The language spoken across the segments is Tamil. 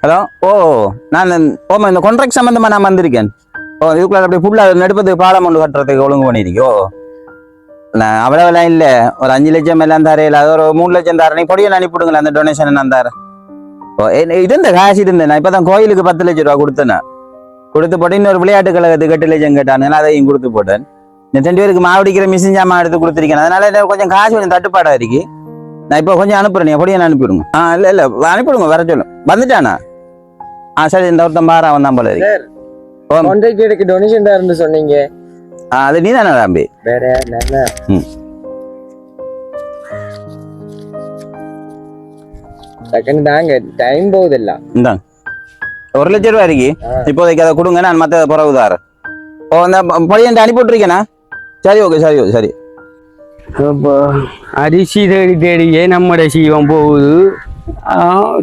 ஹலோ. ஓ நான் இந்த கான்ட்ராக்ட் சம்பந்தமா நான் வந்திருக்கேன். ஓ இதுக்குள்ள அப்படியே ஃபுல்லாக நடுப்பதுக்கு பாலம் ஒன்று கட்டுறதுக்கு ஒழுங்கு பண்ணியிருக்கோ. நான் அவ்வளோலாம் இல்லை, ஒரு 5 லட்சம் எல்லாம் தரையில், அது ஒரு 3 லட்சம் தரேன். நீ பொடியை அனுப்பிவிடுங்களேன், அந்த டொனேஷன் நான் தரேன். ஓ இருந்த காசு இருந்தேன். நான் இப்போ தான் கோயிலுக்கு 10 லட்சம் ரூபா கொடுத்தேன். கொடுத்து போட்டு இன்னொரு விளையாட்டு கழகத்துக்கு 8 லட்சம் கேட்டாங்க, அதையும் கொடுத்து போட்டேன். இந்த 2 பேருக்கு மாவடிக்கிற மிஷின் ஜாமான் எடுத்து கொடுத்துருக்கேன். அதனால கொஞ்சம் காசு கொஞ்சம் தட்டுப்பாடாக இருக்கு. நான் இப்போ கொஞ்சம் அனுப்புறேன், நீ பொடியை அனுப்பிவிடுங்க. இல்லை அனுப்பிவிடுங்க, வர சொல்லும். வந்துட்டானா? சரி, இந்த ஒருத்தன் பாரா வந்தான் போல இருக்கு. டொனேஷன் தான் சொன்னீங்க. அது நீ தானே தம்பி? வேற தாங்க டைம் போகுதில்ல. இந்தாங்க 1 லட்சம் ரூபாய் இருக்கு. இப்போதைக்கு அதை கொடுங்க, நான் மற்ற பிறகு தாரேன். ஓ அந்த பொடியை அனுப்பி விட்டுருக்கேண்ணா. சரி ஓகே, சரி ஓகே, சரி. அரிசி தேடி தேடியே நம்மட சீவம் போகுது.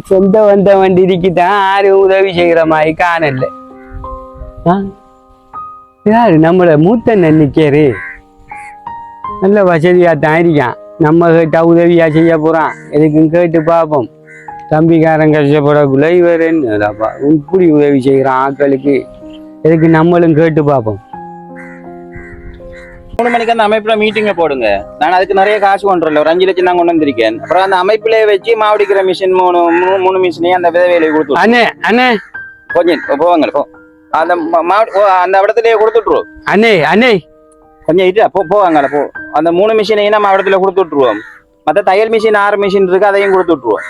சொந்த வந்த வண்டிக்கு தான் யாரும் உதவி செய்கிற மாதிரி காணல. யாரு நம்மள மூத்த நினைக்காரு, நல்ல வசதியா தான் இருக்கான். நம்ம கேட்டா உதவியா செய்ய போறான். எதுக்கும் கேட்டு பார்ப்போம். தம்பிக்காரன் கஷ்டப்படக்குள்ள இவர் என்னப்பா இப்படி உதவி செய்கிறான் ஆட்களுக்கு, எதுக்கு நம்மளும் கேட்டு பார்ப்போம். 3 மணிக்கு அந்த அமைப்புல மீட்டிங்க போடுங்க. நான் அதுக்கு நிறைய காசு கொண்டுல, ஒரு 5 லட்சம் தான் கொண்டு வந்திருக்கேன். அப்புறம் அந்த அமைப்பிலே வச்சு மாவடிக்கிற மிஷின் 3 மிஷினையும் அந்த விதவையில கொடுத்து அண்ணே அண்ணே கொஞ்சம் போவாங்க. அந்த அந்த இடத்துலயே கொடுத்துட்டுருவோம். அண்ணே அண்ணே கொஞ்சம் இது போவாங்க. போ அந்த 3 மிஷினையும் நம்ம இடத்துல கொடுத்து விட்டுருவோம். மற்ற தையல் மிஷின் 6 மிஷின் இருக்கு, அதையும் கொடுத்து விட்டுருவோம்.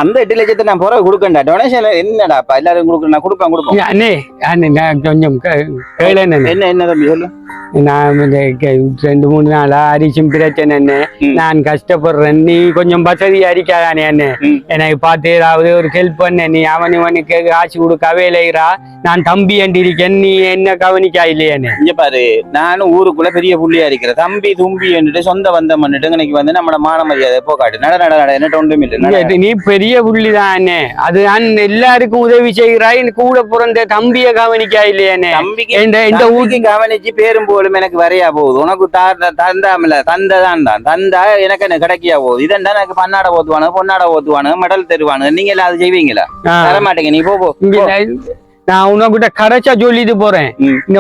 அந்த 8 லட்சத்தை நான் பிறகு கொடுக்கண்டா. டொனேஷன் என்னடாப்பா எல்லாரும் கொடுக்குறேன், நான் கொடுப்பேன். அண்ணே அண்ணே நான் கொஞ்சம் என்ன தம்பி சொல்லு. நான் 2-3 நாளா அரிசும் பிரச்சனை. நான் கஷ்டப்படுறேன், நீ கொஞ்சம் வசதியா அரிக்காதானே அண்ணே. எனக்கு பார்த்து ஏதாவது ஒரு ஹெல்ப் பண்ண. நீ அவனுக்கு காசு கொடுக்கவே இல்லைரா. நான் தம்பி அண்டி இருக்கேன், நீ என்ன கவனிக்கா இல்லையானே. இங்க பாரு, நானும் ஊருக்குள்ள பெரிய புள்ளியா இருக்கிறேன். தம்பி தும்பி என்று சொந்த வந்தம் பண்ணிட்டு இன்னைக்கு வந்து நம்ம மான மரியாதை போக்காட்டு நட என்ன ஒன்றும் இல்லை. நீ பெரிய புள்ளிதான் அண்ணே. அது நான் எல்லாருக்கும் உதவி செய்கிறாய், கூட பிறந்த தம்பிய கவனிக்கா இல்லையானே. இந்த ஊருக்கு கவனிச்சு பேரும் போலும் எனக்கு வரையா போகுது. உனக்கு தந்தாமல தந்தா எனக்கு என்ன கிடைக்கியா போகுது. இதெண்டா எனக்கு பன்னாட ஓத்துவானு பொன்னாட ஓத்துவானு மெடல் தருவானு. நீங்க எல்லாம் அது செய்வீங்களா? தர மாட்டீங்க. நீ போ. நான் உனக்கிட்ட கரைச்சா சொல்லிட்டு போறேன்.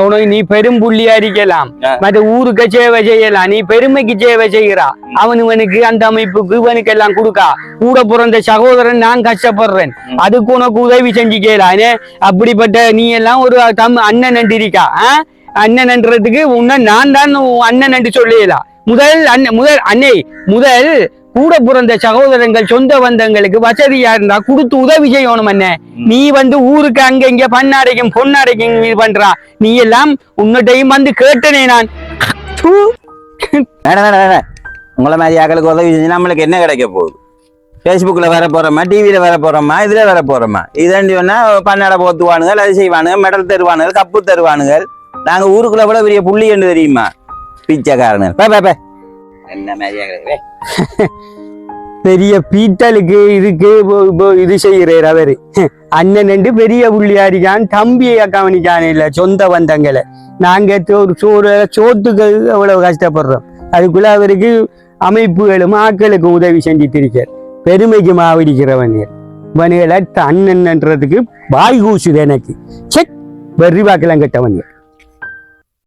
உனக்கு நீ பெரும் புள்ளியா இருக்கலாம், மற்ற ஊருக்கு சேவை செய்யலாம். நீ பெருமைக்கு சேவை செய்கிறா. அவனுக்கு அந்த அமைப்புக்கு இவனுக்கு எல்லாம் கொடுக்கா. கூட பிறந்த சகோதரன் நான் கஷ்டப்படுறேன், அதுக்கு உனக்கு உதவி செஞ்சுக்கலானே. அப்படிப்பட்ட நீ எல்லாம் ஒரு அண்ணன் நண்டு இருக்கா. அண்ணன் நன்றதுக்கு உன்ன நான் தான் அண்ணன் நண்டு சொல்லலாம். முதல் கூட பிறந்த சகோதரங்கள் சொந்த பந்தங்களுக்கு வசதியா இருந்தா கொடுத்து உதவி செய்யணும். என்ன நீ வந்து ஊருக்கு அங்க இங்க பண்ணாடைக்கும் பொன்னாடைக்கும் இது பண்றான். நீ எல்லாம் உன்னிட்டையும் வந்து கேட்டனே நான். உங்களை மாதிரி ஆக்களுக்கு உதவி செஞ்சு நம்மளுக்கு என்ன கிடைக்க போகுது? ஃபேஸ்புக்கில் வர போகிறோமா, டிவியில் வர போகிறோமா, இதில் வர போகிறோமா? இதாண்டி வேணா பன்னாடை போத்துவானுங்கள், அது செய்வானுங்க, மெடல் தருவானுங்கள், கப்பு தருவானுங்கள். நாங்கள் ஊருக்குள்ள கூட பெரிய புள்ளி என்று தெரியுமா? பிச்சைக்காரனுங்க என்ன மாதிரியா பெரிய பீட்டலுக்கு இதுக்கு இது செய்கிறார் அவரு. அண்ணன் ரெண்டு பெரிய புள்ளியாரிக்கான், தம்பியை கவனிக்கான இல்ல சொந்த பந்தங்களை. நாங்க சோத்துக்கு எவ்வளவு கஷ்டப்படுறோம். அதுக்குள்ள அவருக்கு அமைப்புகளும் ஆக்களுக்கும் உதவி செஞ்சுட்டு இருக்கார். பெருமைக்கு மாவடிக்கிறவன் இவனுகளை அண்ணன்றதுக்கு வாய் கூசுது எனக்கு. செக் வெறி வாக்கெல்லாம் கெட்டவன்.